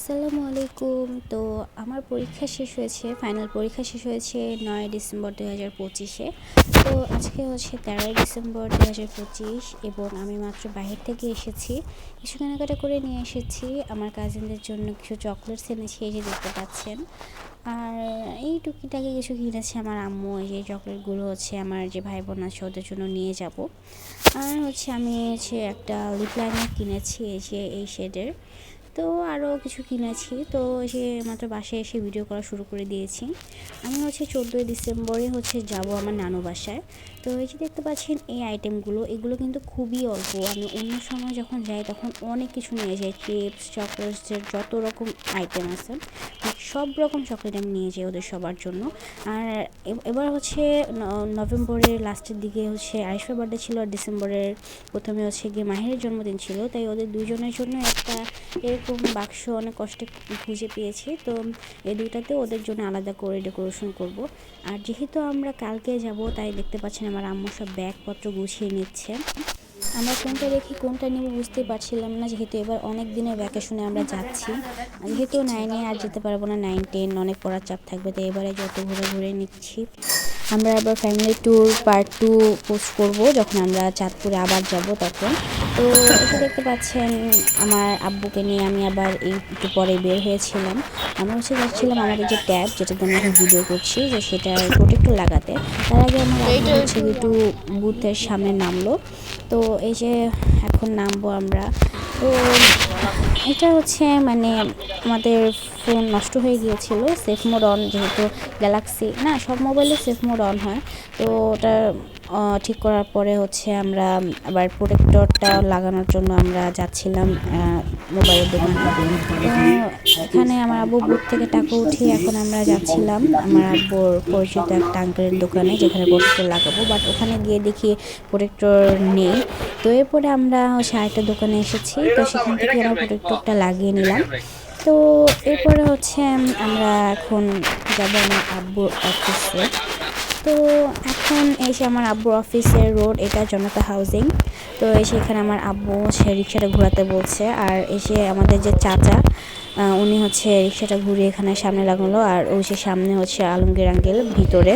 আসসালামু আলাইকুম। তো আমার পরীক্ষা শেষ হয়েছে, ফাইনাল পরীক্ষা শেষ হয়েছে ৯ ডিসেম্বর ২০২৫-এ। তো আজকে হচ্ছে ১৩ ডিসেম্বর ২০২৫ এবং আমি মাত্র বাহির থেকে এসেছি। কিছু কেনাকাটা করে নিয়ে এসেছি। আমার কাজিনদের জন্য কিছু চকলেটস এনেছি, এই যে দেখতে পাচ্ছেন। আর এই টুকিটাকি কিছু কিনেছে আমার আম্মু। এই যে চকলেটগুলো হচ্ছে আমার যে ভাই বোন আছে ওদের জন্য নিয়ে যাব। আর হচ্ছে আমি একটা লিপ লাইনার কিনেছি, এই যে এই শেডের। তো আরও কিছু কিনেছি। তো সে মাত্র বাসায় এসে ভিডিও করা শুরু করে দিয়েছি। আমি 14ই ডিসেম্বরে যাব আমার নানু বাসায়। তো এই যে দেখতে পাচ্ছেন এই আইটেমগুলো, এগুলো কিন্তু খুবই অল্প। আমি অন্য সময় যখন যাই তখন অনেক কিছু নিয়ে যাই, চিপস, চকলেটসের যত রকম আইটেম আছে সব রকম চকলেট আমি নিয়ে যাই ওদের সবার জন্য। আর এবার নভেম্বরের লাস্টের দিকে আরিশার বার্থডে ছিল, আর ডিসেম্বরের প্রথমে গিয়ে মাহিরের জন্মদিন ছিল। তাই ওদের দুজনের জন্য একটা এরকম বাক্স অনেক কষ্টে খুঁজে পেয়েছি। তো এই দুইটাতে ওদের জন্য আলাদা করে ডেকোরেশন করব। আর যেহেতু আমরা কালকে যাব, তাই দেখতে পাচ্ছেন আমার আম্মু সব ব্যাগপত্র গুছিয়ে নিচ্ছে। আমরা কোনটা রেখে কোনটা নিব বুঝতেই পারছিলাম না, যেহেতু এবার অনেক দিনের ভ্যাকেশনে আমরা যাচ্ছি। যেহেতু 9-এ আর যেতে পারবো না, 9-10 অনেক পড়ার চাপ থাকবে, তো এবারে যত ঘুরে নিচ্ছি। আমরা আবার ফ্যামিলি ট্যুর পার্ট 2 পোস্ট করব যখন আমরা চাঁদপুরে আবার যাব তখন। তো এটা দেখতে পাচ্ছেন আমার আব্বুকে নিয়ে আমি আবার একটু পরে বের হয়েছিলাম। আমরা যাচ্ছিলাম আমাদের যে ট্যাব, যেটাতে আমি এখন ভিডিও করছি, যে সেটার প্রোটেক্টর লাগাতে। তার আগে আমার আব্বু একটু বুথের সামনে নামলো। তো এই যে এখন নামবো আমরা। তো এটা মানে আমাদের ফোন নষ্ট হয়ে গিয়েছিল, সেফ মোড অন, যেহেতু গ্যালাক্সি না সব মোবাইলে সেফ মোড অন হয়। তো ওটা ঠিক করার পরে আমরা আবার প্রোটেক্টরটা লাগানোর জন্য আমরা যাচ্ছিলাম মোবাইলের দোকানে। তো এখানে আমার আব্বু বুথ থেকে টাকা উঠিয়ে এখন আমরা যাচ্ছিলাম আমার আব্বুর পরিচিত একটা আঙ্কেলের দোকানে, যেখানে প্রোটেক্টর লাগাবো। বাট ওখানে গিয়ে দেখি প্রোটেক্টর নেই। তো এরপরে আমরা আরেকটা দোকানে এসেছি, তো সেখান থেকে আমরা প্রোটেক্টরটা লাগিয়ে নিলাম। তো এরপরে আমরা এখন যাব আমার আব্বুর অফিসে। তো এখন আমার আব্বুর অফিসের রোড, এটা জনতা হাউজিং। তো এখানে আমার আব্বু রিক্সাটা ঘোরাতে বলছে, আর আমাদের যে চাচা উনি রিক্সাটা ঘুরিয়ে এখানে সামনে লাগালো, আর সামনে আলমগীর আঙ্কেল ভিতরে।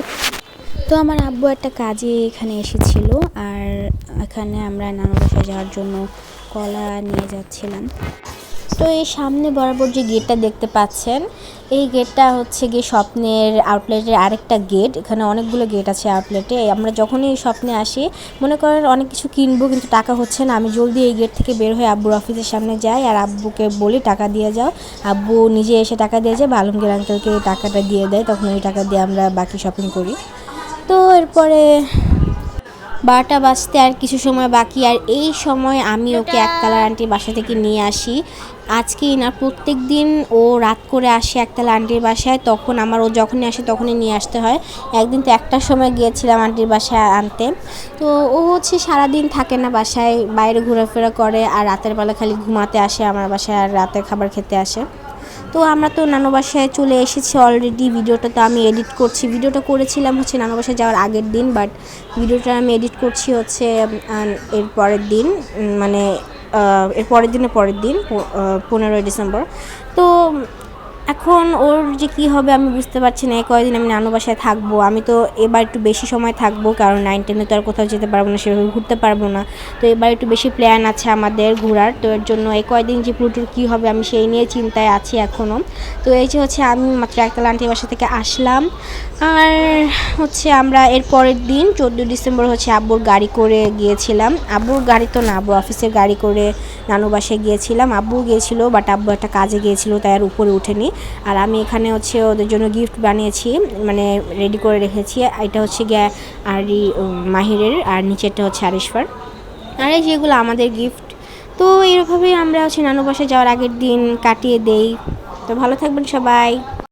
তো আমার আব্বু একটা কাজে এখানে এসেছিল, আর এখানে আমরা নানু বাসায় যাওয়ার জন্য কলা নিয়ে যাচ্ছিলাম। তো এই সামনে বরাবর যে গেটটা দেখতে পাচ্ছেন, এই গেটটা গিয়ে স্বপ্নের আউটলেটের আরেকটা গেট। এখানে অনেকগুলো গেট আছে আউটলেটে। আমরা যখনই স্বপ্নে আসি মনে করেন অনেক কিছু কিনবো, কিন্তু টাকা হচ্ছে না, আমি জলদি এই গেট থেকে বের হয়ে আব্বুর অফিসের সামনে যাই, আর আব্বুকে বলি টাকা দিয়ে যাও। আব্বু নিজে এসে টাকা দিয়ে যায় বা আলমগীর আঙ্কেলকে টাকাটা দিয়ে দেয়, তখন ওই টাকা দিয়ে আমরা বাকি শপিং করি। তো এরপরে 12টা বাজতে আর কিছু সময় বাকি, আর এই সময় আমি ওকে একতলা আন্টির বাসা থেকে নিয়ে আসি। আজকেই না, প্রত্যেক দিন ও রাত করে আসে একতলা আন্টির বাসায়, তখন ও যখনই আসে তখনই নিয়ে আসতে হয়। একদিন তো একটার সময় গিয়েছিলাম আন্টির বাসায় আনতে। তো ও সারাদিন থাকে না বাসায়, বাইরে ঘোরাফেরা করে, আর রাতের বেলা খালি ঘুমাতে আসে আমার বাসায়, আর রাতের খাবার খেতে আসে। তো আমরা তো নানু বাসায় চলে এসেছি অলরেডি। ভিডিওটা তো আমি এডিট করছি, ভিডিওটা করেছিলাম নানু বাসায় যাওয়ার আগের দিন, বাট ভিডিওটা আমি এডিট করছি এর পরের দিন, মানে এর পরের দিন 15ই ডিসেম্বর। তো এখন ওর যে কী হবে আমি বুঝতে পারছি না। কয়েকদিন আমি নানু বাসায় থাকবো। আমি তো এবার একটু বেশি সময় থাকবো, কারণ 9-10-এ তো আর কোথাও যেতে পারবো না, সেভাবে ঘুরতে পারবো না। তো এবার একটু বেশি প্ল্যান আছে আমাদের ঘোরার। তো এর জন্য এই কয়েকদিন যে পুরোটুর কী হবে আমি সেই নিয়ে চিন্তায় আছি এখনও। তো এই যে আমি মাত্র একতলা আন্টির বাসা থেকে আসলাম। আর আমরা এর পরের দিন 14 ডিসেম্বর আব্বুর গাড়ি করে গিয়েছিলাম। আব্বুর গাড়ি তো না, আব্বুর অফিসের গাড়ি করে নানু বাসায় গিয়েছিলাম। আব্বু গিয়েছিল, বাট আব্বু একটা কাজে গিয়েছিল, তাই আর উপরে উঠেনি। আর আমি এখানে ওদের জন্য গিফট বানিয়েছি, মানে রেডি করে রেখেছি। এটা গিয়ে মাহিরের, আর নিচেরটা আরিশফার। আর এই যেগুলো আমাদের গিফট। তো এইভাবেই আমরা নানু বাসায় যাওয়ার আগের দিন কাটিয়ে দেই। তো ভালো থাকবেন সবাই।